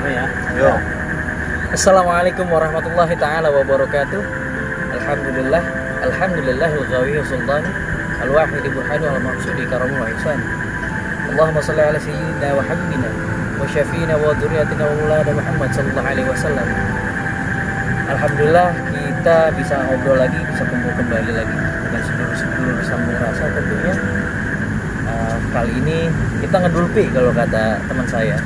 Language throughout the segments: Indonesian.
ya. Yo. Assalamualaikum warahmatullahi ta'ala wabarakatuh. Alhamdulillah. Alhamdulillahil ghawiyyi sultan al-wahid burhanu al-maqsudi karamu wa ihsan. Allahumma salli ala sayyidina wa habibina wa syafiina wa dzurriyyatina wa maulana Muhammad sallallahu alaihi wasallam. Alhamdulillah kita bisa ngobrol lagi, bisa kumpul kembali lagi dengan sedulur sambung rasa tentunya. Kali ini kita ngedulpi kalau kata teman saya.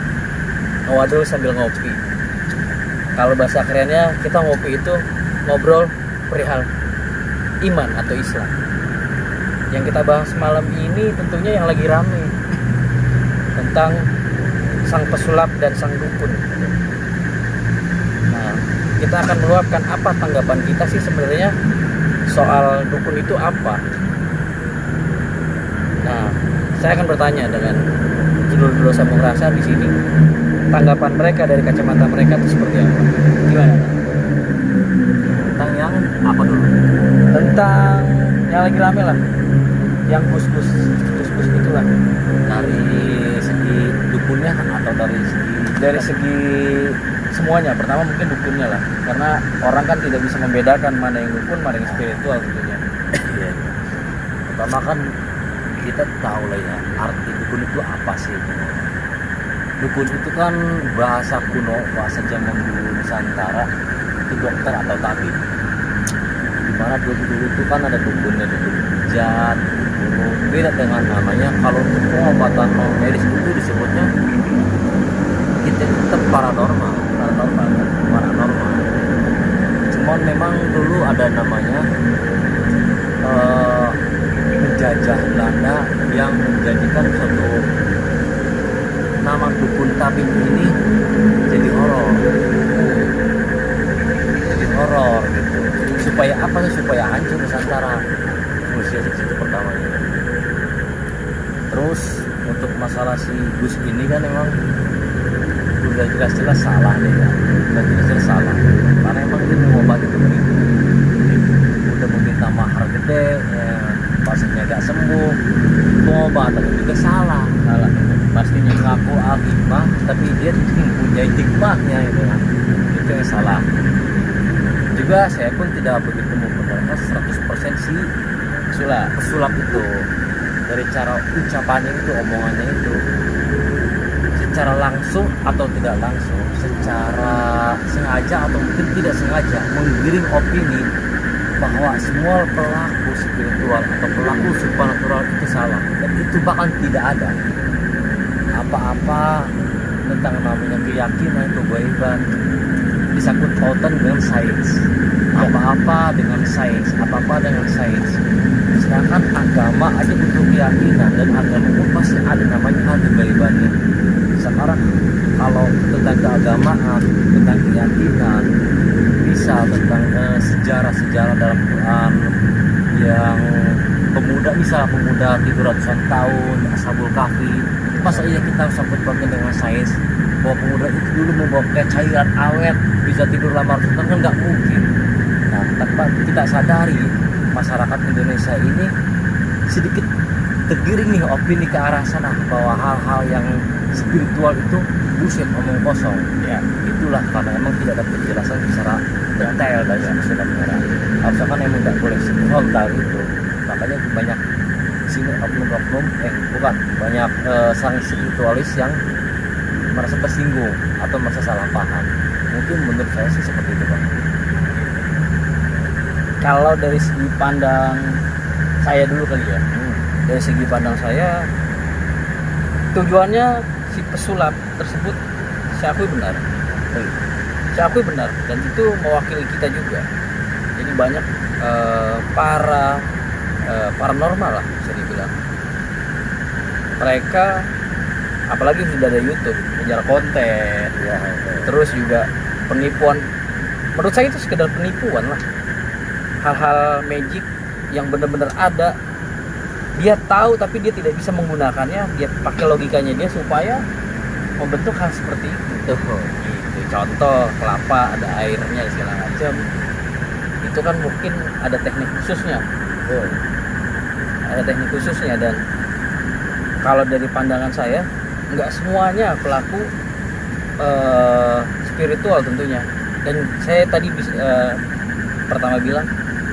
Ngewadul sambil ngopi. Kalau bahasa kerennya kita ngopi itu ngobrol perihal iman atau Islam. Yang kita bahas malam ini tentunya yang lagi rame tentang sang pesulap dan sang dukun. Nah, kita akan meluapkan apa tanggapan kita sih sebenarnya soal dukun itu apa. Nah, saya akan bertanya dengan judul sambung rasa di sini. Tanggapan mereka dari kacamata mereka itu seperti apa? Gimana? Tentang yang apa dulu? Tentang yang lagi rame lah, yang gus-gus itulah. Dari segi dukunnya atau Dari segi semuanya. Pertama mungkin dukunnya lah, karena orang kan tidak bisa membedakan mana yang dukun, mana yang spiritual tentunya. Iya. Pertama kan kita tahu lah ya arti dukun itu apa sih? Dukun itu kan bahasa kuno, bahasa zaman dulu Nusantara, itu dokter atau tabib. Dimana dulu itu kan ada dukunnya, dukun pijat, dukun beda dengan namanya. Kalau untuk pengobatan non medis itu disebutnya kita tetap paranormal. Cuman memang dulu ada namanya penjajah Belanda yang menjadikan suatu nama dukun tabib ini jadi horor gitu. Supaya apa sih? Supaya hancur Nusantara. Rusia itu pertamanya. Terus untuk masalah si Gus ini kan memang udah jelas-jelas salah nih ya. Jelas-jelas salah. Karena emang dia mengobati itu begitu. Udah meminta mahar gede, ya, pasiennya gak sembuh. Pengobatan juga salah. Pastinya ngaku hikmah, tapi dia mempunyai hikmahnya itu kan. Itu yang salah. Juga saya pun tidak begitu membenarkan 100% si pesulap itu. Dari cara ucapannya itu, omongannya itu, secara langsung atau tidak langsung, secara sengaja atau mungkin tidak sengaja menggiring opini bahwa semua pelaku spiritual atau pelaku supernatural itu salah, dan itu bahkan tidak ada apa-apa tentang namanya keyakinan kegaiban disangkut pautan dengan sains. Apa-apa dengan sains. Sedangkan agama aja butuh keyakinan, dan agama pun pasti ada namanya hal kegaibannya. Sekarang kalau tentang keagamaan, tentang keyakinan, bisa tentang sejarah-sejarah dalam Quran yang pemuda tidur ratusan tahun, Ashabul Kahfi. Masa iya kita sangkut pautkan dengan sains bahwa pemuda itu dulu membawa cairan awet bisa tidur lama ratusan tahun? Kan nggak mungkin. Nah, tanpa kita sadari, masyarakat Indonesia ini sedikit tergiring nih opini ke arah sana bahwa hal-hal yang spiritual itu bullshit, omong kosong. Ya, itulah karena emang tidak ada penjelasan secara detail dari sudah merah. Harusnya kan emang nggak boleh frontal itu. Makanya banyak sini banyak sang spiritualis yang merasa tersinggung atau merasa salah paham. Mungkin menurut saya sih seperti itu, Bang. Kalau dari segi pandang saya dulu kali ya. Dari segi pandang saya, tujuannya si pesulap tersebut saya akui benar, dan itu mewakili kita juga. Jadi banyak paranormal lah bisa dibilang. Mereka apalagi sudah ada YouTube, mengejar konten ya, terus juga penipuan. Menurut saya itu sekedar penipuan lah. Hal-hal magic yang benar-benar ada, dia tahu tapi dia tidak bisa menggunakannya. Dia pakai logikanya dia supaya membentuk hal seperti itu. Gitu. Contoh kelapa ada airnya segala macam, itu kan mungkin ada teknik khususnya. Dan kalau dari pandangan saya, nggak semuanya pelaku spiritual tentunya. Dan saya tadi pertama bilang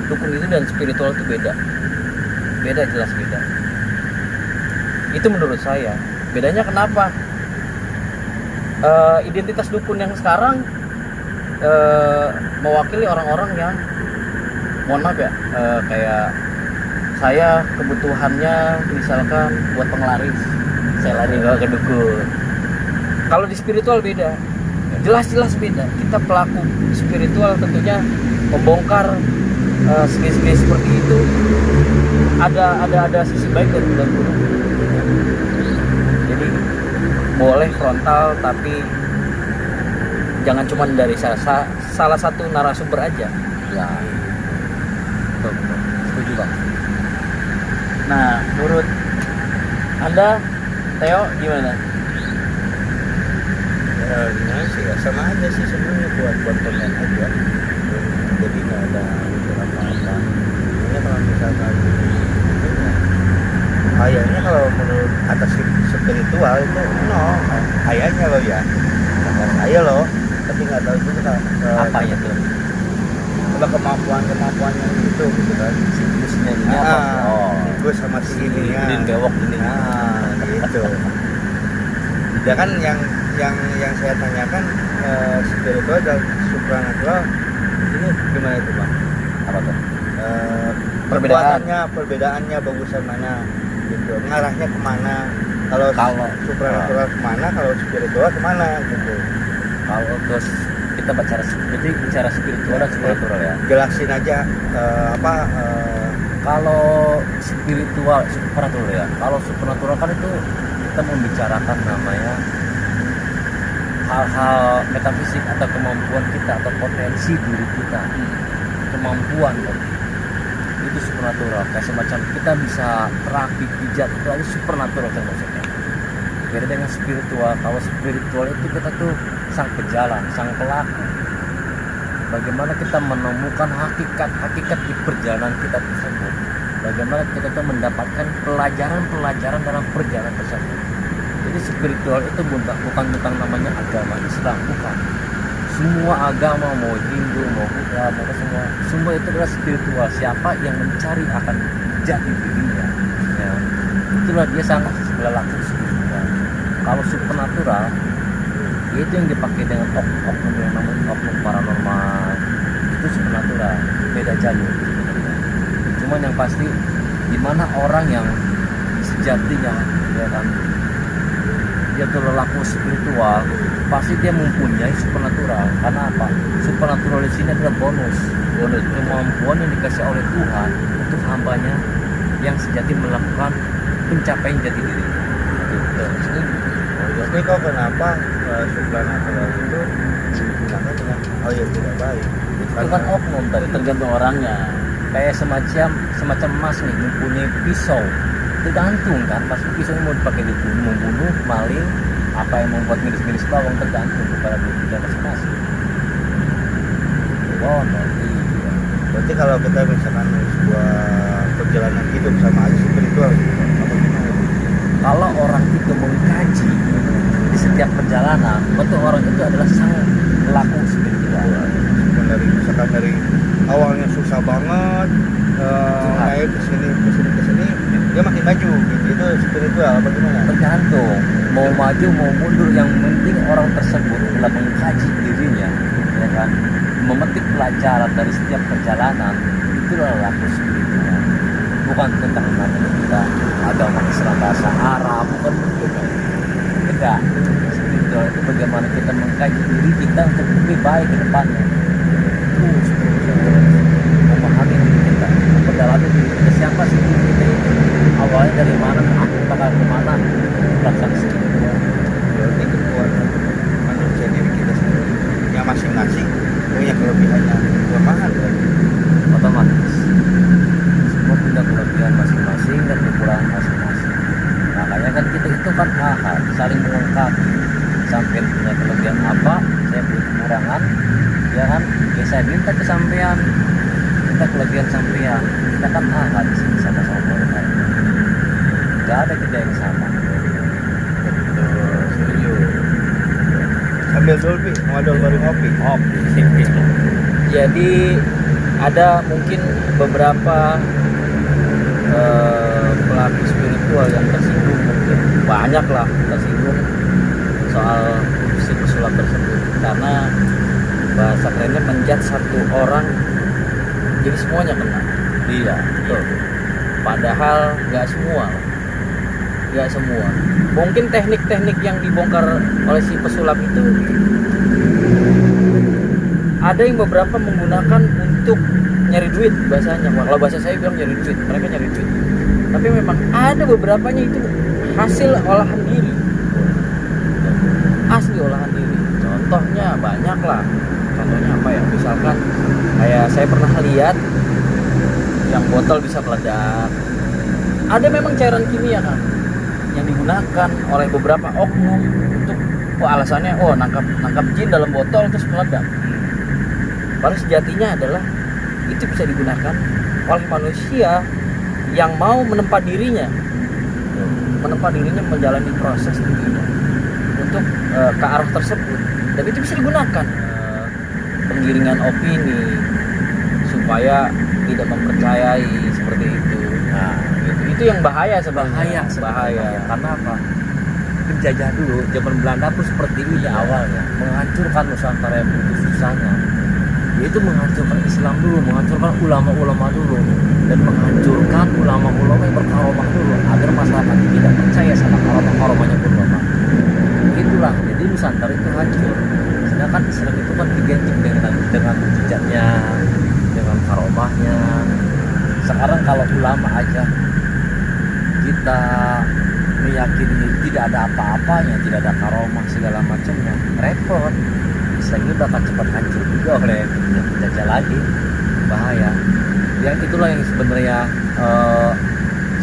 dukun itu dan spiritual itu beda, jelas beda. Itu menurut saya. Bedanya kenapa? Identitas dukun yang sekarang mewakili orang-orang yang, mohon maaf ya, kayak saya kebutuhannya misalkan buat penglaris, saya lari ke dukun. Kalau di spiritual beda, jelas beda. Kita pelaku spiritual tentunya membongkar segi-segi seperti itu. Ada sisi baik dan buruk. Jadi boleh frontal, tapi jangan cuma dari salah satu narasumber aja. Ya, betul. Setuju bang. Nah, menurut Anda, Theo, gimana? Gimana sih ya, sama aja sih semuanya, buat konten aja, jadi nggak ada unsur apa-apa. Ini kalau misalkan kayaknya, kalau menurut atas spiritual itu kayaknya loh ya, kata saya loh, tapi nggak tahu juga Apa ya tuh? apa kemampuannya gitu kan. Siklusnya ini apa? Gue sama si ini ya. Udin bewok ini. Gitu. Ya kan yang saya tanyakan, spiritual dan supranatural ini gimana itu bang? Apa tuh? Perbedaannya bagusan mana gitu, ngarahnya kemana? Kalau supranatural kemana, kalau spiritual kemana gitu? Kalau terus kita bicara spiritual dan supernatural ya. Jelasin aja Kalau spiritual supernatural ya. Kalau supernatural kan itu kita membicarakan namanya hal-hal metafisik atau kemampuan kita atau potensi diri kita, kemampuan kan. Itu supernatural, kayak semacam kita bisa terapi pijat, itu aja supernatural termasuknya. Beda dengan spiritual. Kalau spiritual itu kita tuh sang pejalan, sang pelaku. Bagaimana kita menemukan hakikat di perjalanan kita tersebut. Bagaimana kita tuh mendapatkan pelajaran dalam perjalanan tersebut. Jadi spiritual itu bukan tentang namanya agama Islam, bukan. Semua agama, mau Hindu, mau Buddha, mau semua itu adalah spiritual. Siapa yang mencari akan jati dirinya, ya, itulah dia sangat berlaku spiritual. Kalau supernatural, itu yang dipakai dengan oknum yang namanya oknum paranormal, itu supernatural, beda jalur sebenarnya. Cuman yang pasti, di mana orang yang sejatinya, ya kan, dia tuh lelaku spiritual, pasti dia mempunyai supernatural. Karena apa? Supernatural di sini adalah bonus kemampuan yang dikasih oleh Tuhan untuk hambanya yang sejati melakukan pencapaian jati diri. Jadi kok kenapa supranatural itu digunakan dengan tidak baik? Itu kan oknum tadi, tergantung orangnya. Kayak semacam emas nih, mempunyai pisau, tergantung kan, pasti pisau ini mau dipakai membunuh, maling, apa yang membuat miris-miris bawang, tergantung kepada diri kita masing-masing. Berarti kalau kita misalkan sebuah perjalanan hidup sama aja spiritual gitu, apa gimana? Kalau orang itu mengkaji di setiap perjalanan, betul orang itu adalah sang pelaku spiritual. Misalkan dari awalnya susah banget, naik kesini, dia makin maju gitu, itu spiritual apa gimana? Tergantung, mau maju mau mundur, yang penting orang tersebut telah mengkaji dirinya, ya kan, memetik pelajaran dari setiap perjalanan. Itulah laku spiritual. Bukan tentang namanya kita agama Islam, bahasa Arab, bukan begitu. Tidak. Spiritual itu bagaimana kita mengkaji diri kita untuk lebih baik ke depannya. Terus memahami diri kita, mendalami diri kita, siapa sih diri kita ini, awalnya dari mana, aku bakal kemana, belakang spiritual. Berarti kekuatan manusia diri kita sendiri yang masing-masing punya kelebihannya, kelemahan berarti. Otomatis semua punya kelebihan masing-masing dan kekurangan masing-masing. Makanya kan kita itu kan saling melengkapi. Sampai punya kelebihan apa, saya punya kekurangan, ya kan, ya saya minta ke sampean, minta kelebihan sampean. Kita kan di sini sama-sama melengkapi. Gak ada kerja yang sama. Setuju. ambil dulu pi ngodol baru ngopi. Jadi ada mungkin beberapa pelaku spiritual yang tersinggung, mungkin banyak lah tersinggung soal si pesulap tersebut, karena bahasa kerennya menjat satu orang jadi semuanya kena. Iya, Betul. Padahal nggak semua. Mungkin teknik-teknik yang dibongkar oleh si pesulap itu ada yang beberapa menggunakan untuk nyari duit bahasanya. Kalau bahasa saya bilang nyari duit, mereka nyari duit. Tapi memang ada beberapanya itu hasil olahan diri. Asli olahan diri. Contohnya banyak lah. Contohnya apa ya? Misalkan kayak saya pernah lihat yang botol bisa meledak. Ada memang cairan kimia kan yang digunakan oleh beberapa oknum untuk alasannya nangkap jin dalam botol terus meledak. Padahal sejatinya adalah itu bisa digunakan oleh manusia yang mau menempa dirinya menjalani proses tentunya untuk ke arah tersebut, dan itu bisa digunakan penggiringan opini supaya tidak mempercayai seperti itu. Nah, itu yang bahaya sebenarnya. Bahaya. Karena apa? Penjajah dulu zaman Belanda pun seperti ini awalnya, menghancurkan Nusantara yang begitu susahnya. Yaitu menghancurkan Islam dulu, menghancurkan ulama-ulama dulu, dan menghancurkan ulama-ulama yang berkaromah dulu agar masyarakat tidak percaya sama karomah-karomahnya ulama. Itulah, jadi Nusantara itu hancur. Sedangkan Islam itu kan identik dengan jejaknya, dengan karomahnya. Sekarang kalau ulama aja kita meyakini tidak ada apa-apanya, tidak ada karomah segala macamnya, repot. Islam ini bakal cepat hancur juga oleh yang penjajah lagi, bahaya. Yang itulah yang sebenarnya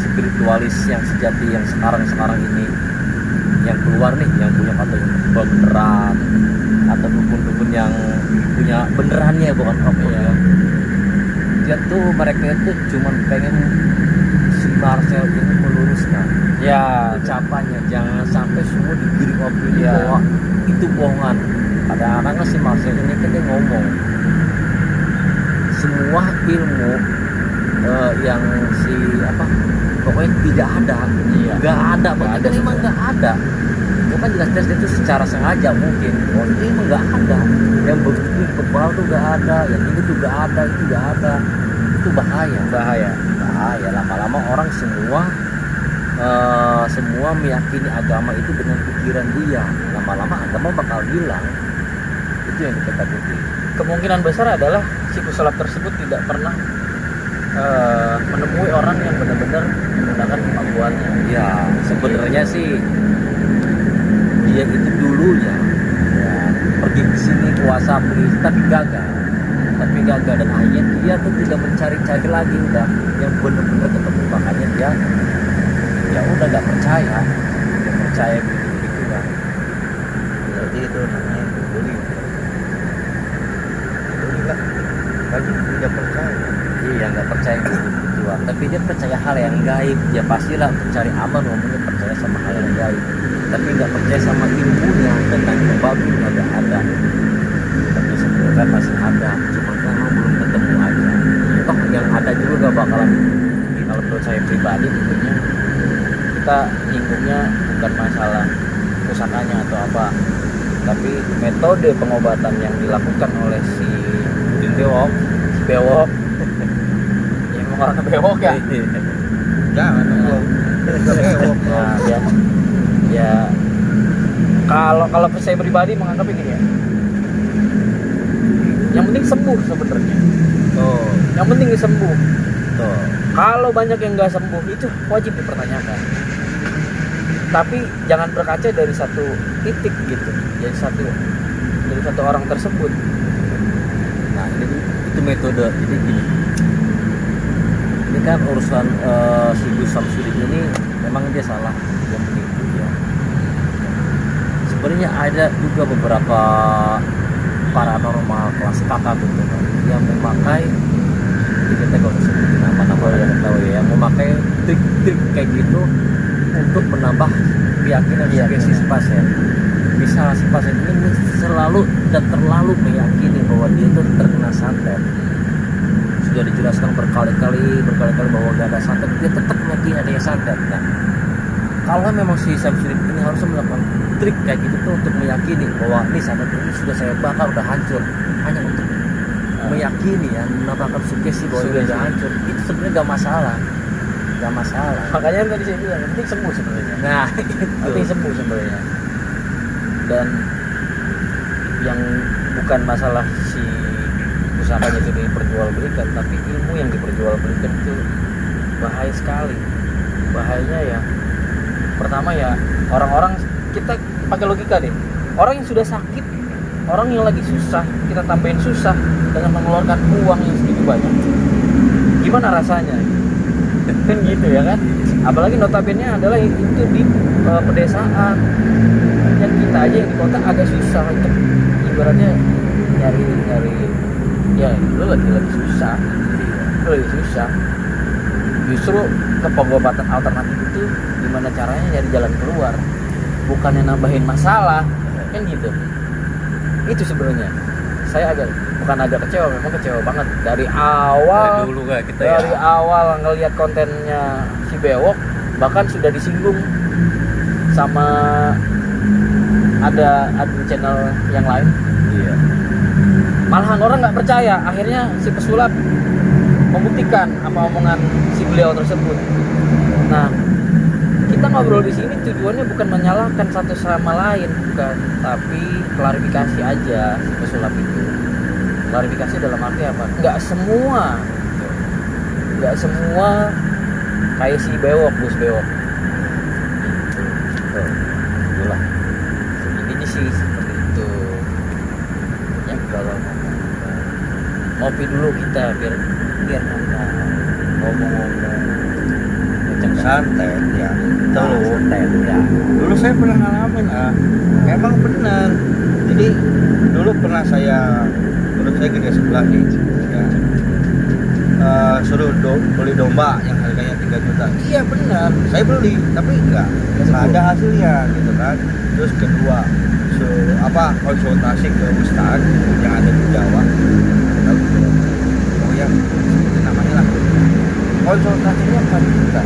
spiritualis yang sejati yang sekarang ini yang keluar nih, yang punya katanya beneran atau dukun-dukun yang punya benerannya bukan ya. Dia tuh mereka itu cuma pengen si Marcel ini meluruskan Ya, ucapannya, jangan sampai semua digiring opini bahwa itu bohongan. Kadang-kadang si Marcel ini kan dia ngomong semua ilmu yang si pokoknya tidak ada, nggak ada, bahkan memang nggak ada. Itu kan jelas-jelas itu secara sengaja mungkin. Oh ini emang nggak ada, yang begitu kebal tuh nggak ada, yang ini tuh nggak ada, itu nggak ada. Itu bahaya. Lama-lama orang semua meyakini agama itu dengan pikiran dia. Lama-lama agama bakal hilang. Itu yang kita takuti. Kemungkinan besar adalah si pesulap tersebut tidak pernah menemui orang yang benar-benar menggunakan kemampuannya. Ya, sebenarnya sih dia itu dulunya pergi ke sini kuasa beli tapi gagal dan akhirnya dia tuh tidak mencari-cari lagi, udah yang benar-benar ketemu, makanya dia ya udah nggak percaya begitu kan. Berarti itu namanya duri lah, lagi tidak percaya. Iya, nggak percaya begituan, tapi dia percaya hal yang gaib. Ya pastilah mencari aman, ngomongnya percaya sama hal yang gaib, tapi nggak percaya sama ilmunya tentang kebagunya nggak ada. Tapi sebenarnya masih ada, cuma kan belum ketemu aja. Toh yang ada juga gak bakalan. Kalau menurut saya pribadi tentunya kita nyinggungnya bukan masalah pusakanya atau apa, tapi metode pengobatan yang dilakukan oleh si bewok yang memang orang bewok ya. Jangan Ya kalau saya pribadi menganggapnya gini ya, yang penting sembuh sebenarnya. Yang penting sembuh. Kalau banyak yang nggak sembuh itu wajib dipertanyakan. Tapi jangan berkaca dari satu titik gitu, dari satu orang tersebut. Nah itu metode. Jadi gini, ini kan urusan si Gus Samsudin ini memang dia salah yang begitu ya. Sebenarnya ada juga beberapa paranormal kelas kakak gitu kan, yang memakai, kita gak usah sebutin nama-nama yang tahu ya, yang memakai trik-trik kayak gitu untuk menambah keyakinan spesies pasien. misal si pasien ini selalu dan terlalu meyakini bahwa dia itu terkena santet, sudah dijelaskan berkali-kali bahwa gak ada santet, dia tetap meyakini adanya santet. Nah, kalau memang si Samsudin ini harus melakukan trik kayak gitu tuh untuk meyakini bahwa ini santet ini sudah saya bakar, udah hancur, hanya untuk meyakini ya, menambahkan sugesti bahwa ini udah hancur, itu sebenarnya gak masalah. Makanya tadi saya bilang penting sembuh sebenarnya. Nah, itu Penting sembuh sebenarnya. Dan yang bukan masalah si pusakanya itu diperjualbelikan, tapi ilmu yang diperjualbelikan itu bahaya sekali. Bahayanya ya, pertama ya, orang-orang, kita pakai logika deh, orang yang sudah sakit, orang yang lagi susah, kita tambahin susah dengan mengeluarkan uang yang segitu banyak, gimana rasanya? Kan gitu ya kan. Apalagi notabene adalah itu di pedesaan, yang kita aja yang di kota agak susah untuk ibaratnya nyari ya, lu lagi susah, justru ke pengobatan alternatif itu gimana caranya nyari jalan keluar, bukannya nambahin masalah, kan gitu. Itu sebenarnya saya bukan agak kecewa, memang kecewa banget dari awal. dari dulu kayak kita Dari ya. awal ngelihat kontennya si Bewok, bahkan sudah disinggung sama ada admin channel yang lain. Iya. Malahan orang nggak percaya, akhirnya si pesulap membuktikan apa omongan si beliau tersebut. Nah, kita ngobrol di sini tujuannya bukan menyalahkan satu sama lain, bukan, tapi klarifikasi aja si pesulap itu. Klarifikasi dalam arti apa? Nggak semua kayak si Bewok, Bos Bewok. Itulah. Intinya sih seperti itu. Ya kalau ngopi dulu kita biar ngomong-ngomong macam santet ya. santet ya. Dulu saya pernah ngalamin, memang benar. Jadi dulu pernah menurut saya gede sebelah nih ya, suruh beli domba yang harganya 3 juta. Iya benar, saya beli, tapi nggak ada hasilnya gitu kan. Terus kedua, konsultasi ke ustaz yang ada di Jawa. Oh ya, namanya lah. Konsultasinya 4 juta.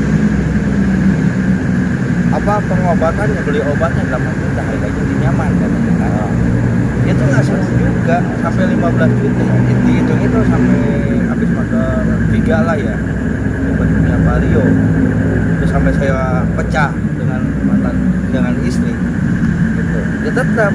Pengobatannya, beli obatnya 8 juta, harganya di nyaman katanya kan. Itu nggak sembuh juga, sampai 15 juta dihitung itu sampai habis makan 3 lah ya, obatnya Vario. Terus sampai saya pecah dengan istri gitu. Ya tetap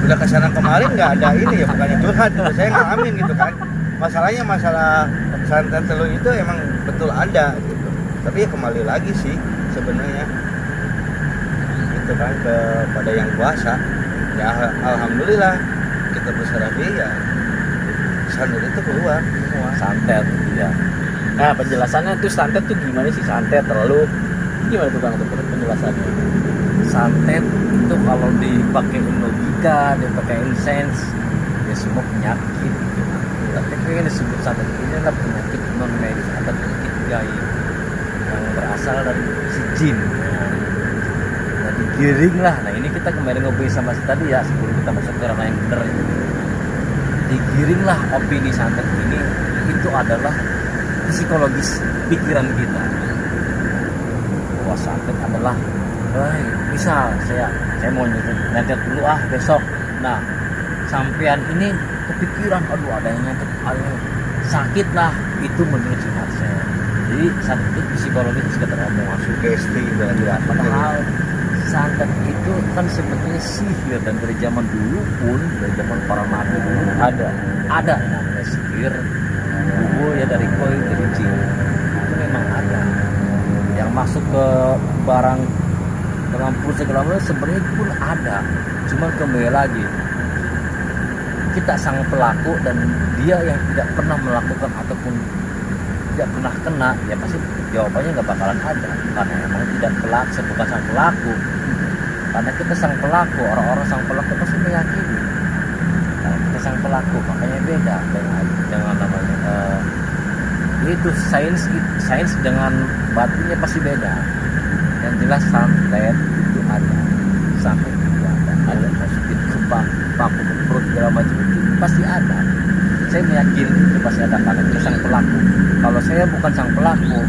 udah kesana kemarin nggak ada ini ya, bukannya curhat gitu, saya ngalamin gitu kan. Masalah santet telu itu emang betul ada gitu, tapi ya kembali lagi sih sebenarnya gitu kan kepada yang kuasa. Ya alhamdulillah kita berserah dia, santet itu keluar semua. Santet ya. Nah, penjelasannya tuh santet tuh gimana sih? Santet terlalu gimana tuh Kang tuh penjelasannya? Santet itu kalau dipakai logika, dipakai sains, ya semua penyakit gitu. Tapi yang disebut santet ini adalah penyakit non medis atau penyakit gaib yang berasal dari si jin. Nah, digiring lah. Nah, ini kita kembali ngobrol sama si tadi ya, sebelum kita masuk ke ranah yang benar itu. Digiring lah opini santet ini, itu adalah psikologis pikiran kita. Bahwa santet adalah, misal saya mau nyantet dulu besok. Nah, sampean ini kepikiran, aduh ada yang nyantet, sakit lah, itu menurut jimat saya. Jadi santet itu psikologis sekedar omongan Sugesti dari ya, padahal santet itu kan sebetulnya sihir, dan dari zaman dulu pun, dari zaman para nabi dulu ada namanya sihir. Ya dari koi, dari jin, itu memang ada yang masuk ke barang dalam pulsa segala macam, sebenarnya pun ada. Cuma kembali lagi kita sang pelaku dan dia yang tidak pernah melakukan ataupun tidak pernah kena, ya pasti jawabannya nggak bakalan ada, karena memang tidak pelaku, bukan sang pelaku. Karena kita sang pelaku, orang-orang sang pelaku pasti meyakini. Karena kita sang pelaku, makanya beda dengan namanya itu sains dengan batinnya pasti beda. Yang jelas santet itu ada, santet itu ada. paku ke perut segala macam itu pasti ada. Saya meyakini itu pasti ada karena itu sang pelaku. Kalau saya bukan sang pelaku,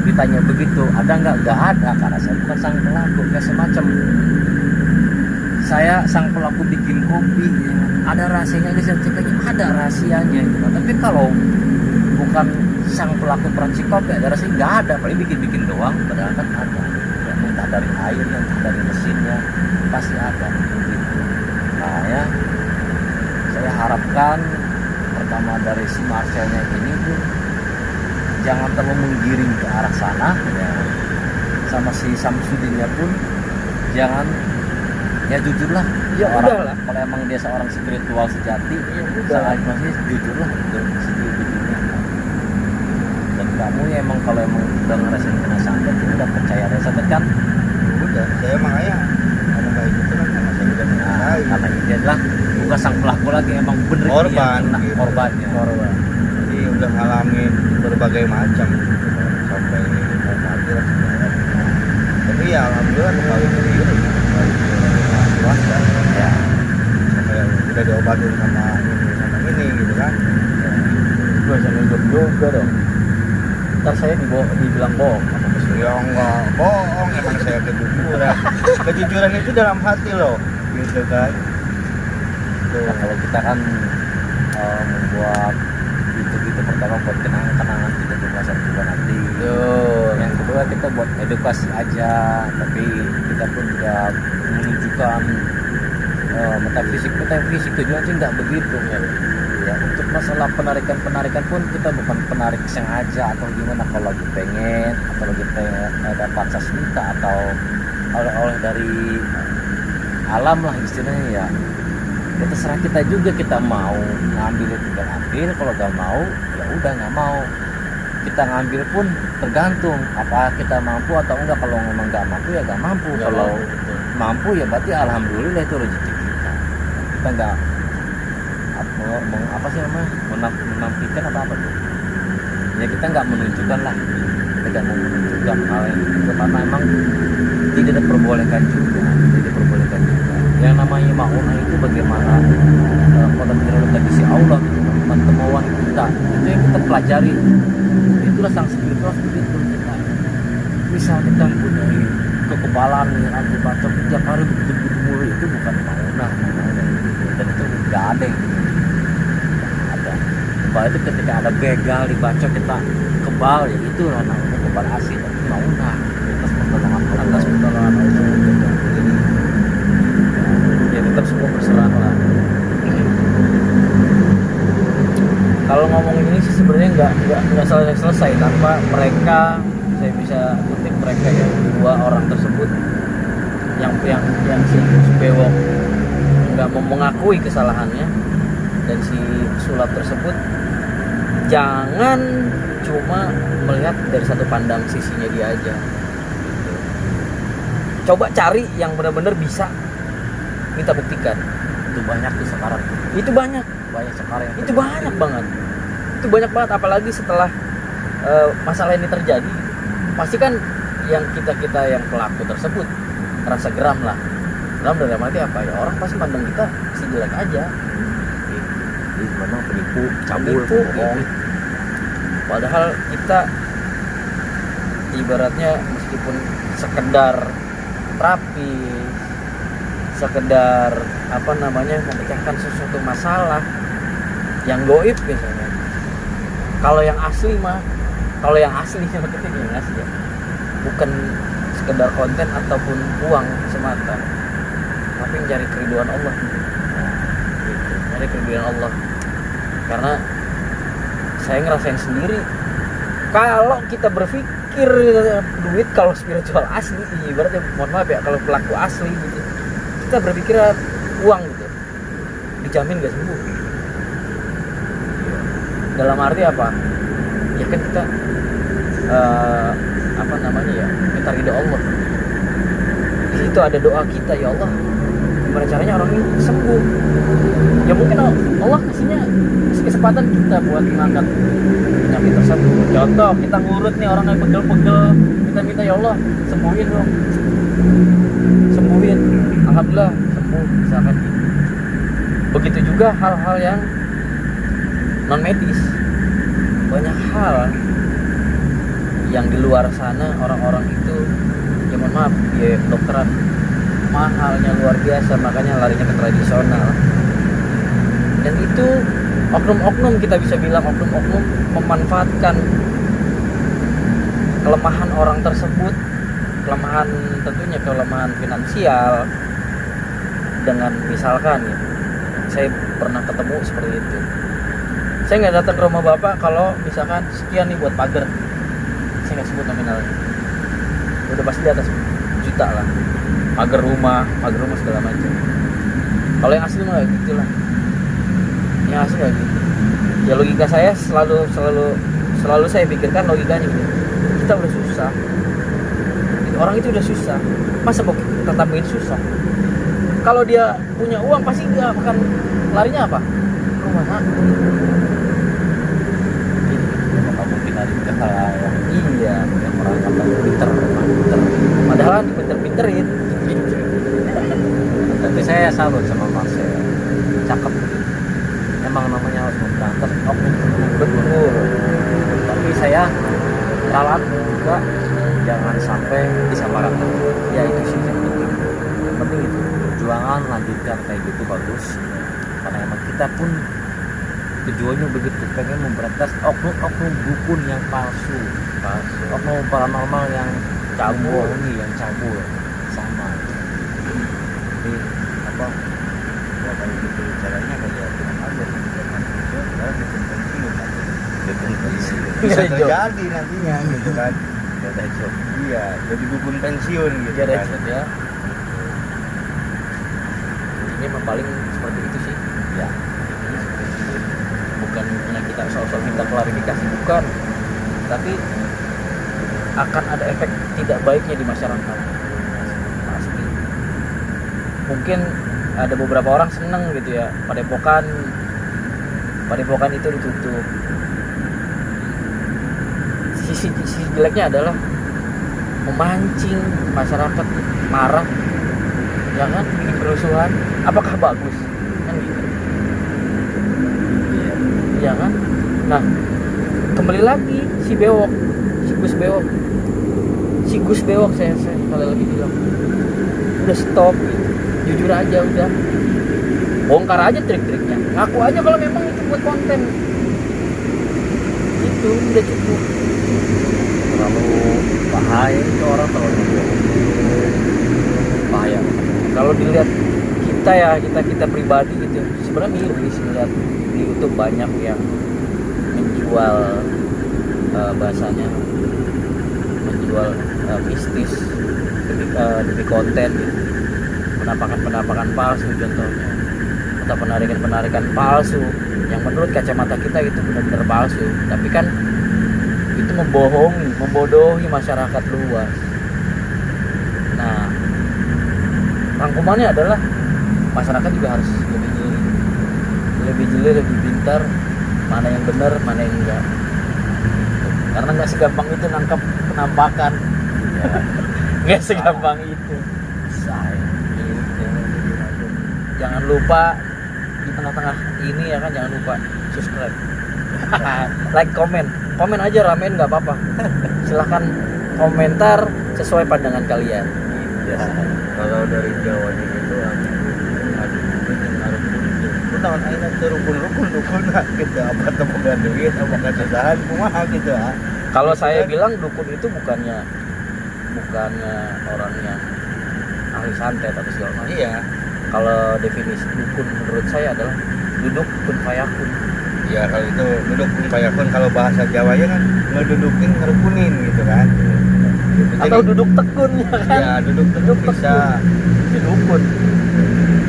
ditanya begitu, ada nggak ada, karena saya bukan sang pelaku. Kayak semacam saya sang pelaku bikin kopi, ada rahasianya, ada rahasianya gitu. Tapi kalau bukan sang pelaku peracik kopi, ada rasanya nggak ada, paling bikin doang, padahal kan ada. Ya, entah dari airnya, entah dari mesinnya, pasti ada gitu. Nah ya, saya harapkan pertama dari si Marcelnya ini pun jangan terlalu menggiring ke arah sana ya. Sama si Samsudinnya pun jangan, ya jujurlah Ya orang, udahlah. kalau emang dia seorang spiritual sejati Ya udah. salah masih jujurlah itu sejujurnya. Dan kamu ya emang kalau emang udah ngerasain kena santet ya udah percaya ada santet kan. Udah, saya makanya ngomong kayak gitu kan karena saya udah Nah, mengenai. karena ini adalah bukan sang pelaku lagi, emang bener dia Korban, yang kena gitu. korbannya. Jadi udah ngalamin berbagai macam gitu kan, sampai mau mati lah sebenarnya. Tapi ya alhamdulillah kembali sendiri, kembali swasta. Ya. Sampai udah diobatin sama ini gitu kan. Gue sambil hidup juga dong. Ntar saya dibilang bohong sama Mas Surya. Ya enggak bohong, emang saya kejujuran. Kejujuran itu dalam hati loh, gitu kan. Tuh. Nah, kalau kita kan membuat itu pertama buat kenangan-kenangan kita di masa tua nanti. Tuh. Yang kedua kita buat edukasi aja, tapi kita pun tidak menunjukkan metafisik tujuan sih nggak begitu ya. Ya, untuk masalah penarikan pun kita bukan penarik sengaja atau gimana. Kalau lagi pengen atau lagi pengen ada paksa minta atau oleh dari alam lah istilahnya ya. Ya terserah kita juga, kita mau ngambil ya tinggal ambil, kalau gak mau ya udah nggak mau. Kita ngambil pun tergantung apa kita mampu atau enggak. Kalau memang nggak mampu ya nggak mampu. Nggak Kalau mampu, betul. mampu ya berarti alhamdulillah itu rezeki kita. Kita nggak apa sih namanya menampilkan apa tuh ya, kita nggak menunjukkan lah, kita nggak mau menunjukkan hal yang itu karena emang tidak diperbolehkan juga. Yang namanya maunah itu bagaimana kodrat dari si Allah gitu, kemauan kita itu yang kita pelajari. Itulah sang spiritual seperti itu. Kita bisa kita mempunyai kekebalan yang anti bacok tiap hari begitu mulu, itu bukan maunah namanya. Dan itu nggak ada yang ada. Kebal itu ketika ada begal dibacok kita kebal, ya itulah namanya kebal asli. Tapi maunah atas pertolongan Allah. Ya tetap semua berserah lah. Kalau ngomong ini sih sebenarnya nggak selesai tanpa mereka. Saya bisa kutip mereka ya, dua orang tersebut yang si bewok nggak mau mengakui kesalahannya, dan si sulap tersebut jangan cuma melihat dari satu pandang sisinya dia aja. Coba cari yang benar-benar bisa kita buktikan. Itu banyak tuh sekarang. Itu banyak Sekarang yang itu banyak banget. Itu banyak banget, apalagi setelah masalah ini terjadi. Pasti kan yang kita yang pelaku tersebut merasa geram lah. Geram dalam arti apa ya? Orang pasti pandang kita pasti jelek aja. Jadi memang penipu, cabul, Penipu, bohong. gitu. Padahal kita ibaratnya meskipun sekedar rapi, sekedar memecahkan sesuatu masalah yang goib biasanya. Kalau yang asli seperti ini yang asli ya, bukan sekedar konten ataupun uang semata, tapi mencari keriduan Allah gitu. Mencari keriduan Allah. Karena saya ngerasain sendiri, kalau kita berpikir duit, kalau spiritual asli, ibaratnya mohon maaf ya, kalau pelaku asli gitu, kita berpikir uang gitu, dijamin gak sembuh. Dalam arti apa? Ya kan kita kita ridho Allah. Di situ ada doa kita, ya Allah, gimana caranya orang ini sembuh? Ya mungkin Allah kasih kesempatan kita buat mengangkat penyakit tersebut. Contoh, kita ngurut nih orang yang pegel-pegel, kita minta, ya Allah sembuhin dong, sembuhin, alhamdulillah sembuh, misalkan gitu. Begitu juga hal-hal yang non medis. Banyak hal yang di luar sana orang-orang itu, ya mohon maaf, biaya kedokteran mahalnya luar biasa, makanya larinya ke tradisional. Dan itu oknum-oknum, kita bisa bilang oknum-oknum memanfaatkan kelemahan orang tersebut, tentunya kelemahan finansial, dengan misalkan ya, saya pernah ketemu seperti itu. Saya nggak datang ke rumah bapak kalau misalkan sekian nih buat pagar, saya nggak sebut nominalnya, udah pasti di atas juta lah, pagar rumah segala macam. Kalau yang asli mah gitu lah, yang asli nggak gitu. Ya logika saya selalu saya pikirkan logikanya gitu. Kita udah susah, orang itu udah susah, masa mau kita tambahin susah? Kalau dia punya uang pasti dia akan larinya apa? Rumah sakit. Kamu mungkin ada juga yang Iya, yang orang kata pinter. padahal dipinter-pinterin. Tapi saya salut sama Marcel, cakep. Emang namanya harus memberantas oknum. Betul. Tapi saya ralat juga jangan sampai disamaratakan. Ya itu sih yang penting. Yang penting itu perjuangan lanjutkan kayak gitu bagus. Karena emang kita pun tujuannya begitu, pengen memberantas oknum dukun yang palsu, oknum paranormal yang cabul, sama. Jadi apa buat kayak gitu caranya kayak bilang aja sekarang dukun pensiun bisa Iya, terjadi nantinya gitu kan. Ya udah itu. Iya, jadi dukun pensiun gitu Iya, kan. ya. Ini memang paling seperti itu sih. Ya. Bukan hanya kita soal minta klarifikasi, bukan, tapi akan ada efek tidak baiknya di masyarakat pasti. Mungkin ada beberapa orang seneng gitu ya, padepokan itu ditutup. Sisi jeleknya adalah memancing masyarakat marah, ya kan, bikin kerusuhan. Apakah bagus? Kan gitu. Iya kan? Nah, kembali lagi si Gus Bewok saya sekali lagi bilang, udah stop gitu. Jujur aja, udah bongkar aja trik-triknya, ngaku aja kalau memang itu buat konten, itu udah cukup. Terlalu bahaya itu orang, terlalu bahaya. Kalau dilihat kita pribadi gitu, sebenarnya miris melihat di YouTube banyak yang menjual bahasanya menjual mistis demi konten gitu. Penampakan palsu contohnya, atau penarikan palsu yang menurut kacamata kita itu benar-benar palsu, tapi kan itu membodohi masyarakat luas. Nah, rangkumannya adalah masyarakat juga harus lebih jeli, lebih pintar, mana yang benar, mana yang enggak. Karena nggak segampang itu nangkap penampakan. Ya. Nggak segampang itu. Jangan lupa di tengah-tengah ini ya kan, jangan lupa subscribe, like, komen aja, ramein nggak apa-apa. Silahkan komentar sesuai pandangan kalian. Ya. Kalau dari Jawanya gitu aduh ini harus itu tahun akhirnya terukun dukun gitu, apa temukan duit apa kesusahan kumaha gitu ah. Kalau saya bilang dukun itu bukannya orang yang ahli santet atau segala macam. Iya. Kalau definisi dukun menurut saya adalah duduk kun fayakun. Ya kalau itu duduk kun fayakun, kalau bahasa Jawanya kan ngedudukin ngerukunin gitu kan. Atau duduk tekun ya kan. Ya duduk bisa. Itu dukun.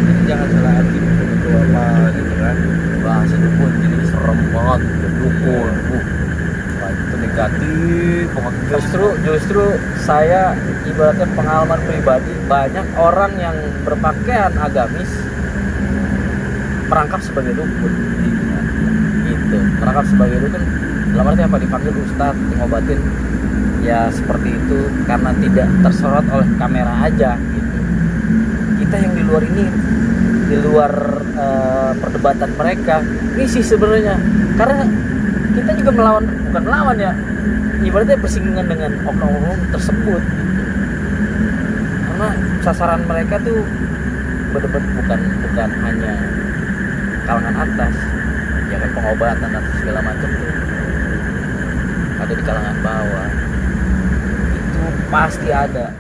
Jadi jangan salah arti dukun itu apa gitu kan. Bahasa dukun jadi serem banget, dukun. Wah, itu negatif banget. Justru saya ibaratnya pengalaman pribadi, banyak orang yang berpakaian agamis merangkap sebagai dukun. Gitu, merangkap sebagai dukun dalam arti apa? Dipanggil ustadz, ngobatin, ya seperti itu, karena tidak tersorot oleh kamera aja gitu. Kita yang di luar ini, di luar perdebatan mereka ini sih sebenarnya, karena kita juga bukan melawan ya, ibaratnya bersinggungan dengan oknum-oknum tersebut, karena sasaran mereka tuh benar-benar bukan hanya kalangan atas, ya kan, pengobatan atau segala macam tuh ada di kalangan bawah, itu pasti ada.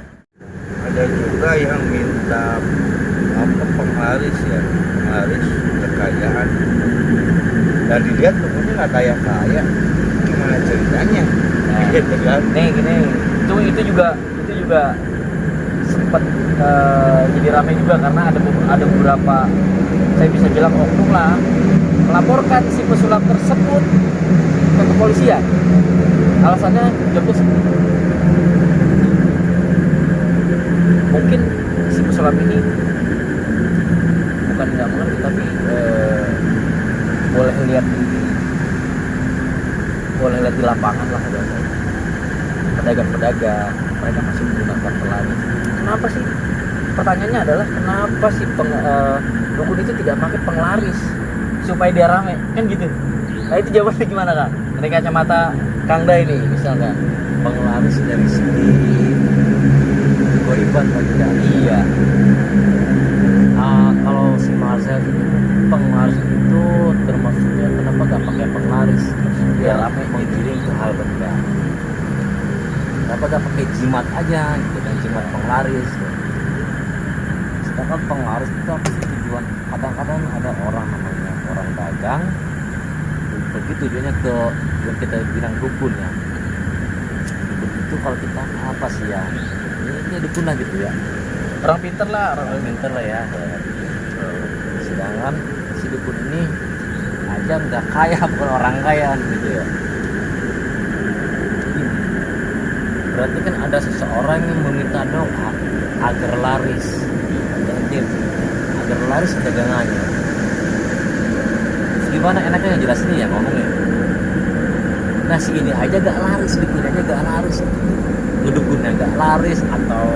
Ada juga yang minta penglaris kekayaan, dan dilihat pokoknya nggak kaya, gimana ceritanya? Nah, Gitu kan? gini, itu juga sempat jadi ramai juga, karena ada beberapa, saya bisa bilang oknum lah, melaporkan si pesulap tersebut ke kepolisian. Alasannya Jokes, mungkin si pesulap ini bukan nggak mengerti, tapi boleh lihat di lapangan lah, ada pedagang-pedagang mereka masih menggunakan pelaris. Kenapa sih? Pertanyaannya adalah kenapa sih dukun itu tidak pakai penglaris supaya dia rame, kan gitu. Nah itu jawabannya gimana Kang? Dari kacamata Kang Da ini misalkan. Penglaris dari segi kegoriban atau tidak? Iya. Kalau si Marcel ini penglaris itu termasuknya kenapa gak pakai penglaris biar rame menggiring ke hal benda? Kenapa gak pakai jimat aja gitu kan, jimat penglaris? Sedangkan penglaris itu apa sih tujuan? Kadang-kadang ada orang namanya orang dagang, begitu tujuannya ke yang kita bilang dukun ya. Dukun itu kalau kita apa sih ya? Ini dukun lah gitu ya. Orang pinter lah, Orang pinter lah ya. Sedangkan si dukun ini aja nggak kaya, bukan orang kaya gitu ya. Ini berarti kan ada seseorang yang meminta doa agar laris, agar laris dagangannya. Gimana enaknya jelas nih ya ngomongnya. Nah si ini aja gak laris, dukun aja gak laris, ngedukunnya gak laris, atau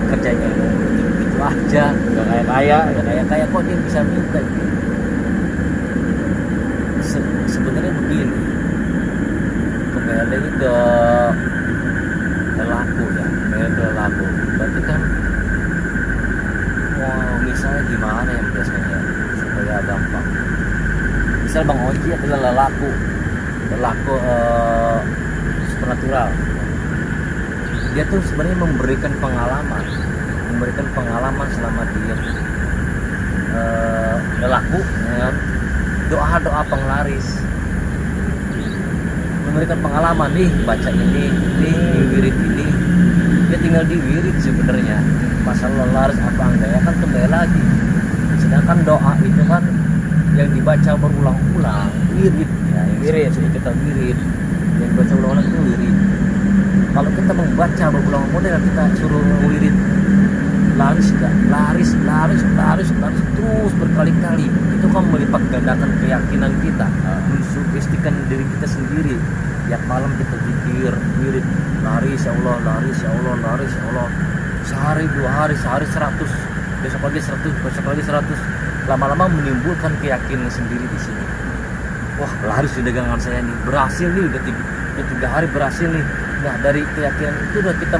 kerjanya gitu aja, gak kaya kok dia bisa minta gitu. Sebenarnya begini, kembali lagi ke lelaku ya, lelaku. Berarti kan misalnya gimana yang biasanya supaya gampang. Misal Bang Oji adalah lelaku supernatural. Dia tuh sebenarnya memberikan pengalaman selama dia lelaku dengan doa penglaris, memberikan pengalaman nih, baca ini, nih wirid ini, dia tinggal di wirid sebenarnya. Masalah laris apa enggak ya kan kembali lagi. Sedangkan doa itu kan yang dibaca berulang-ulang, wirid ya, yang kita wirid, yang dibaca ulang-ulang itu wirid. Kalau kita membaca berulang-ulang model, kita suruh wirid laris terus berkali-kali, itu kan melipat gandakan keyakinan kita, mensugestikan diri kita sendiri. Tiap malam kita zikir, wirid, laris ya Allah, laris ya Allah, laris ya Allah, sehari 2 hari, sehari 100, besok lagi 100, besok lagi 100. Lama-lama menimbulkan keyakinan sendiri di sini. Wah, laris di dagangan saya nih, berhasil nih, udah 3 hari berhasil nih. Nah, dari keyakinan itu udah kita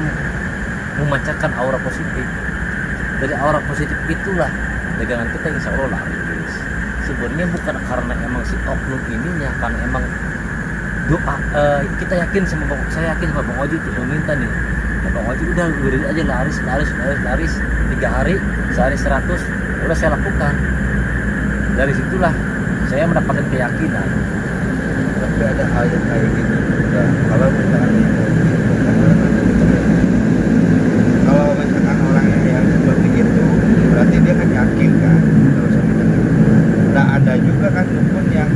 memancarkan aura positif. Dari aura positif itulah dagangan kita insya Allah laris. Sebenarnya bukan karena emang si oknum ininya, karena emang doa. Saya yakin sama Bang Oji itu meminta nih. Ya, Bang Oji udah beri aja laris 3 hari, sehari 100, udah saya lakukan. Dari situlah saya mendapatkan keyakinan. Tapi ada hal yang kayak gitu juga. Kalau misalkan orang yang seperti itu, berarti dia kan yakin kan. Terus nah ada juga kan dukun yang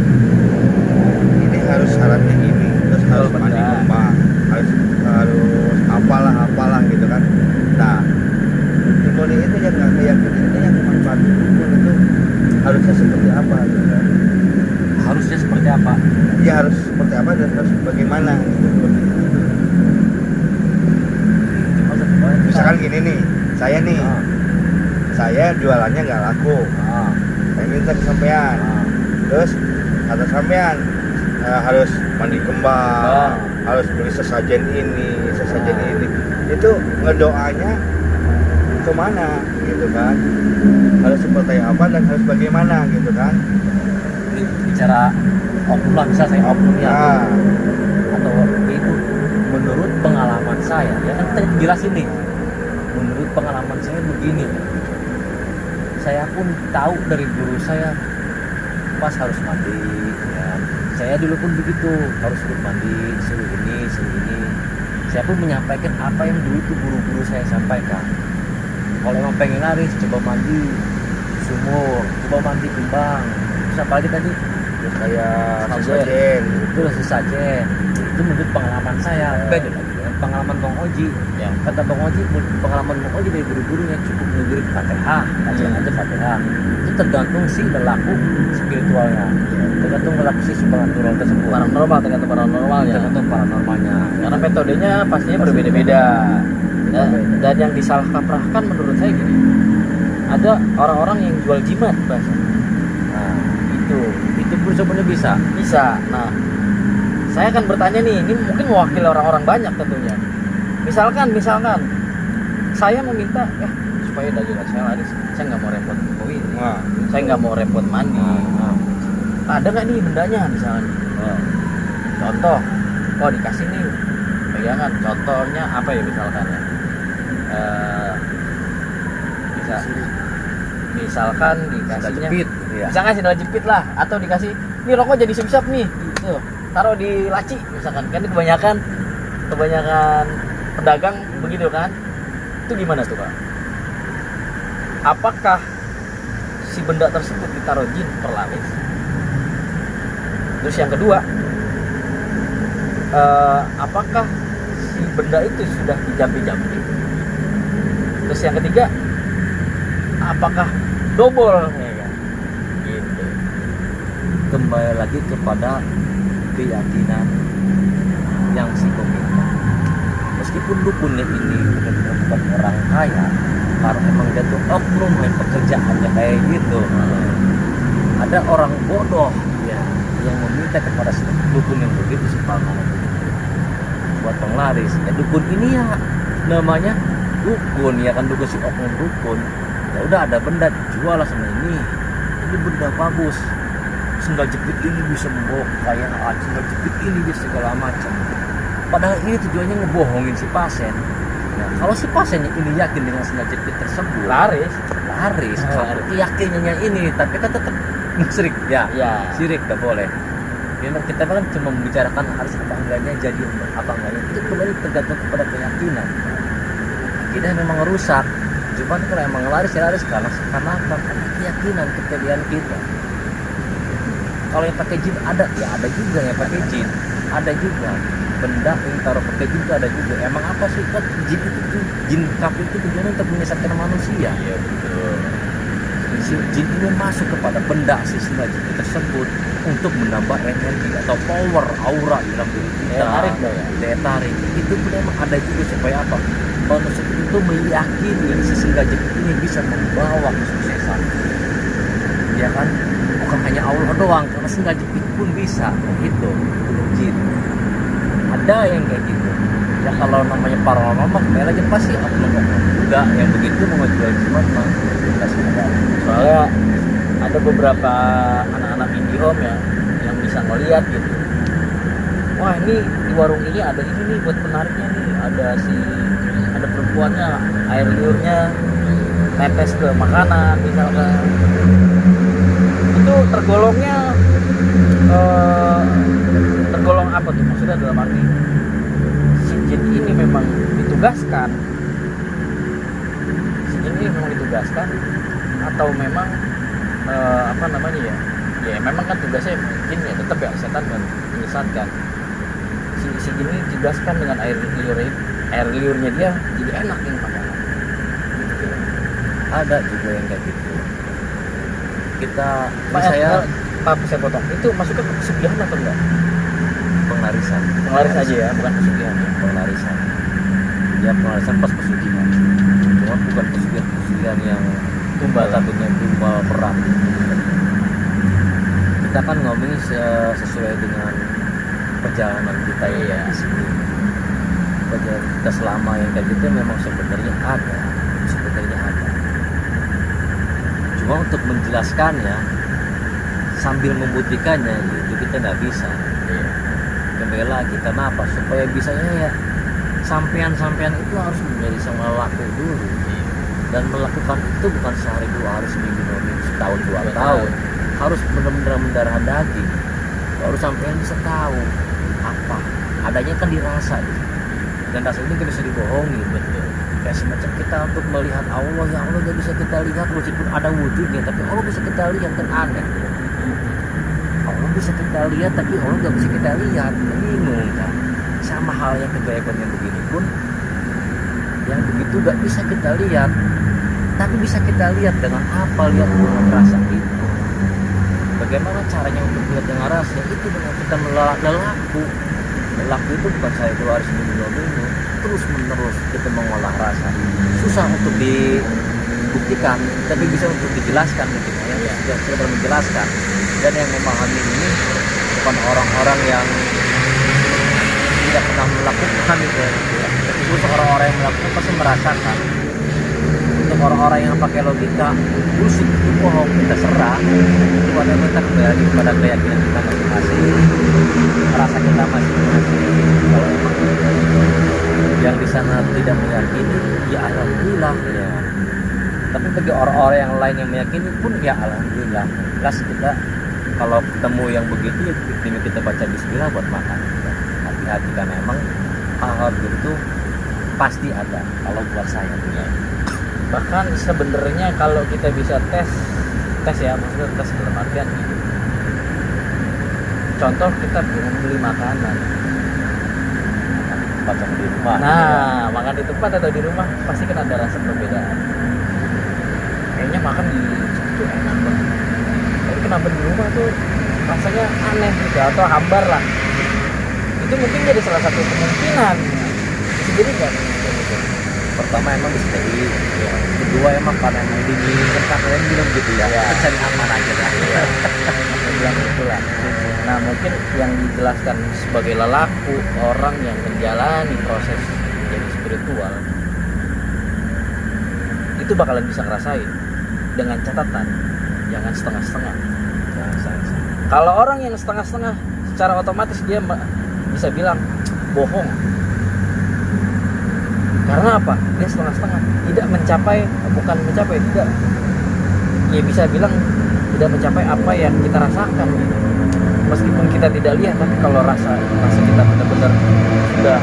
ini harus syaratnya ini, terus harus mandi kembang, harus apalah gitu kan. Nah dukun itu yang nggak keyakinan, itu yang memanfaatkan dukun itu harusnya seperti apa gitu kan. Harusnya seperti apa? Ya harus seperti apa dan harus bagaimana gitu. Misalkan gini nih, saya jualannya nggak laku, minta ke sampean. Terus kata sampean harus mandi kembang, harus beli sesajen ini. Itu ngedoanya kemana gitu kan? Harus seperti apa dan harus bagaimana gitu kan? Ini bicara oknum lah, bisa saya oknum ya. Atau itu menurut pengalaman saya, ya kan tadi jelasin nih. Menurut pengalaman saya begini, saya pun tahu dari guru saya pas harus mandi ya. Saya dulu pun begitu, harus mandi suruh ini. Saya pun menyampaikan apa yang dulu tuh guru-guru saya sampaikan. Kalau emang pengen lari, coba mandi sumur, coba mandi kembang. Terus apa lagi tadi? Ya, kayak sesajen. Itu sesajen. Itu menurut pengalaman saya. Beda lagi dengan pengalaman Bang Oji. Ya. Kata Bang Oji, pengalaman Bang Oji dari guru-gurunya cukup negeri Fatihah, aja Fatihah. Itu tergantung si lelaku spiritualnya. Tergantung lelaku si supernatural tersebut. Tergantung paranormalnya. Tergantung paranormalnya. Karena metodenya pastinya berbeda-beda. Dan yang disalah kaprahkan menurut saya gini, ada orang-orang yang jual jimat bahasa. Nah, itu pun sebenarnya bisa. Nah, saya akan bertanya nih, ini mungkin mewakili orang-orang banyak tentunya. Misalkan saya meminta supaya dagangan saya laris, saya nggak mau repot koin, saya nggak mau repot mandi. Ada nggak nih bendanya misalnya? Contoh, dikasih nih pegangan. Contohnya apa ya misalkan ya? Misalkan dikasihnya jepit, ya. Misalkan sandal jepit lah, atau dikasih ini rokok jadi sip-sip nih, tuh taruh di laci misalkan. Kan kebanyakan pedagang begitu kan. Itu gimana tuh Pak? Apakah si benda tersebut ditaruh jin perlaris? Terus yang kedua, apakah si benda itu sudah dijampi-jampi? Terus yang ketiga, apakah double ya kan? Gitu. Kembali lagi kepada keyakinan yang si peminta. Meskipun dukunnya ini bukan orang kaya, karena emang dia tuh oknum yang pekerjaannya kayak gitu. Ada orang bodoh ya yang meminta kepada si dukun yang begitu si Palma buat penglaris. Ya dukun ini ya namanya dukun ya kan, dukun si oknum dukun. Ya udah ada benda jual lah sama ini benda bagus, sendal jepit ini bisa membawa kekayaan, sendal jepit ini bisa segala macam. Padahal ini tujuannya ngebohongin si pasien. Nah, kalau si pasiennya ini yakin dengan sendal jepit tersebut laris kalau keyakinannya ini, tapi kan tetap syirik ya. Syirik gak boleh. Memang kita kan cuma membicarakan harus apa enggaknya, jadi apa enggaknya, itu kembali tergantung kepada keyakinan. Kita memang rusak, cuman kalau emang laris ya laris karena apa? Karena keyakinan, kepedean kita. Kalau yang pakai jin ada juga yang pakai jin, ada juga benda yang taruh pakai jin itu ada juga. Emang apa sih kan jin itu tuh, jin kafir itu tujuannya untuk menyesatkan manusia. Iya betul. Si jin ini masuk kepada benda si jin tersebut untuk menambah energi atau power aura dalam diri kita. Daya tarik itu pun emang ada juga supaya apa? Manusia itu meyakini si singgah jepit ini bisa membawa kesuksesan. Ya kan? Bukan hanya Allah doang, karena singgah jepit pun bisa begitu. Jin. Ada yang kayak gitu. Ya kalau namanya paranormal kembali aja pasti oknum juga yang begitu mau jual jimat mah. Soalnya ada beberapa anak-anak IndiHome ya yang bisa ngeliat gitu. Wah ini di warung ini ada ini nih buat penariknya nih, ada perempuannya, air liurnya netes ke makanan misalkan. Itu tergolong apa tuh? Maksudnya dalam arti si jin ini memang ditugaskan atau memang apa namanya ya memang kan tugasnya jin ya tetap ya setan kan menyesatkan. Si jin ini ditugaskan dengan air liurnya dia jadi enak nih makanan gitu. Ada juga yang kayak gitu. Pak saya potong, itu masuknya ke pesugihan atau enggak? Pengarisan Aja ya, bukan pesugihan ya. Pengarisan pas pesugihan, cuma bukan pesugihan yang tumbal satunya tumbal peran. Kita kan ngomongin sesuai dengan perjalanan kita ya di sini. Perjalanan kita selama yang kayak gitu memang sebenarnya ada. Cuma untuk menjelaskannya sambil membuktikannya itu kita nggak bisa. Kembali lagi kenapa? Supaya bisa ya sampean itu harus menjadi sama laku dulu. Dan melakukan itu bukan sehari, 2 hari, seminggu, 2 minggu, setahun, 2 tahun. Harus benar-benar mendarah daging. Baru sampean bisa tahu apa adanya kan dirasa. Dan rasa ini bisa dibohongi, betul. Kayak semacam kita untuk melihat Allah, ya Allah gak bisa kita lihat meskipun ada wujudnya, tapi Allah bisa kita lihat, kan aneh. Allah bisa kita lihat tapi Allah gak bisa kita lihat, bingung kan. Sama halnya kegaiban yang begini pun, yang begitu gak bisa kita lihat, tapi bisa kita lihat dengan apa? Lihat dengan rasa itu. Bagaimana caranya untuk lihat dengan rasa? Itu dengan kita melaku. Laku itu bukan saya 2 hari, seminggu, 2 minggu, terus menerus kita mengolah rasa. Susah untuk dibuktikan, tapi bisa untuk dijelaskan gitu ya. Sudah menjelaskan. Dan yang memahami ini bukan orang-orang yang tidak pernah melakukan gitu ya. Untuk orang-orang yang melakukan pasti merasakan. Untuk orang-orang yang pakai logika bullshit itu bohong, kita serah, itu pada kita kembali pada keyakinan kita masing-masing, rasa kita masing-masing. Kalau emang yang di sana tidak meyakini, ya alhamdulillah ya. Tapi bagi orang-orang yang lain yang meyakini pun ya alhamdulillah. Jelas kita kalau ketemu yang begitu ya kita baca bismillah buat makan. Hati-hati karena emang hal-hal begitu pasti ada kalau buat saya punya. Bahkan sebenarnya kalau kita bisa tes ya, maksudnya tes dalam artian gitu. Contoh kita beli makanan, Makan di rumah. nah makan di tempat atau di rumah pasti kan ada rasa perbedaan. Kayaknya makan di situ enak banget, tapi kenapa di rumah tuh rasanya aneh gitu atau hambar lah. Itu mungkin jadi salah satu kemungkinan. Sendiri kan? Pertama emang misteri, ya. Kedua emang karena emang dingin, kan kalian bilang gitu ya, cari aman aja lah. Bilang itulah. Nah mungkin yang dijelaskan sebagai lelaku, orang yang menjalani proses menjadi spiritual, itu bakalan bisa ngerasain. Dengan catatan jangan setengah-setengah. Kalau orang yang setengah-setengah, secara otomatis dia bisa bilang bohong. Karena apa? Dia setengah-setengah, tidak ya bisa bilang tidak mencapai apa yang kita rasakan gitu. Meskipun kita tidak lihat, tapi kalau rasa kita benar-benar sudah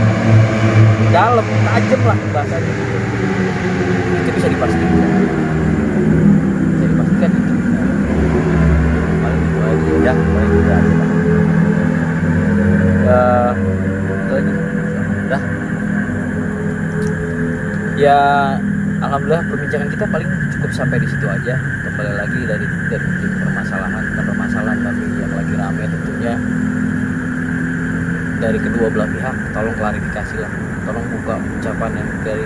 dalam, tajam lah bahasanya gitu. Itu bisa dipastikan itu. Paling itu aja ya, paling itu aja. Itu aja. Udah. Ya, alhamdulillah perbincangan kita paling cukup sampai di situ aja. Kembali lagi dari permasalahan tapi yang lagi rame tentunya dari kedua belah pihak. Tolong klarifikasi lah, tolong buka ucapan yang dari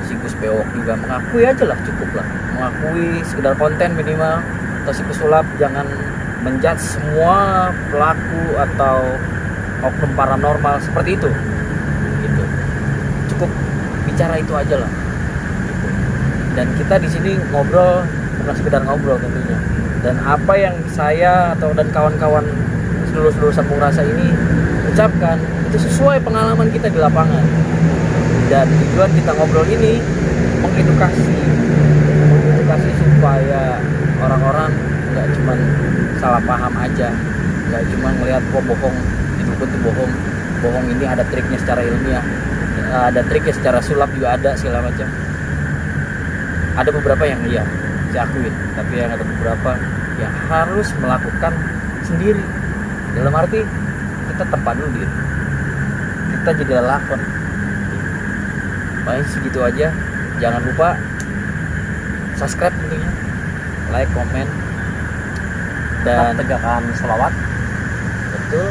siklus pewok juga, mengakui aja lah, cukup lah, mengakui sekedar konten minimal. Atau siklus sulap jangan menjudge semua pelaku atau oknum paranormal seperti itu gitu. Cukup bicara itu aja lah gitu. Dan kita di sini ngobrol bukan sekedar ngobrol tentunya, dan apa yang saya dan kawan-kawan seluruh sambung rasa ini ucapkan itu sesuai pengalaman kita di lapangan. Dan tujuan kita ngobrol ini mengedukasi supaya orang-orang nggak cuma salah paham aja, nggak cuma melihat bohong itu bohong ini ada triknya secara ilmiah, ada triknya secara sulap juga ada segala macam. Ada beberapa yang iya saya akuin, tapi yang ada beberapa yang harus melakukan sendiri. Dalam arti kita tempat dulu diri, kita jadi lakon. Paling segitu aja. Jangan lupa subscribe tentunya, like, komen, dan tegakkan sholawat. Betul,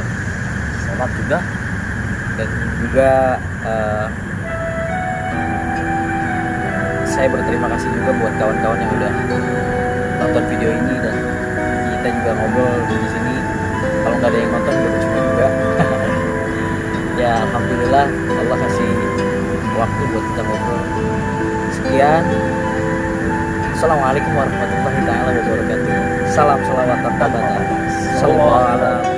Sholat juga. dan juga saya berterima kasih juga buat kawan-kawan yang udah nonton video ini, dan kita juga ngobrol di sini. Kalau nggak ada yang nonton juga percuma juga. Ya alhamdulillah Allah kasih waktu buat kita ngobrol. Sekian. Assalamualaikum warahmatullahi taala wabarakatuh. Salam salawat tanpa batas. Sallallahu alaihi